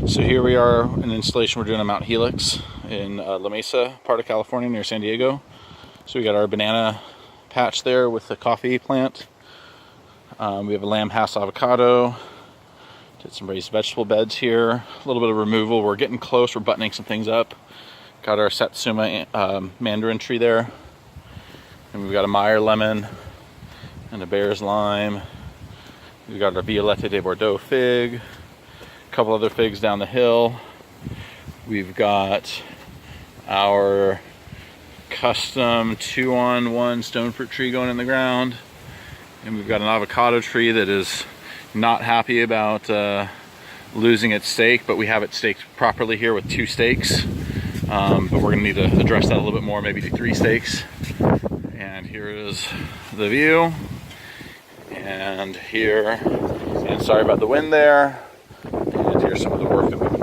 So here we are, an installation we're doing on Mount Helix in La Mesa, part of California, near San Diego. So we got our banana patch there with the coffee plant. We have a lamb house avocado. Did some raised vegetable beds here. A little bit of removal. We're getting close. We're buttoning some things up. Got our Satsuma mandarin tree there. And we've got a Meyer lemon and a Bear's lime. We've got our Violette de Bordeaux fig. A couple other figs down the hill. We've got our custom 2-on-1 stone fruit tree going in the ground. And we've got an avocado tree that is not happy about losing its stake, but we have it staked properly here with 2 stakes. But we're going to need to address that a little bit more, maybe do 3 stakes. And here is the view. And here, and sorry about the wind there. And here's some of the work that we've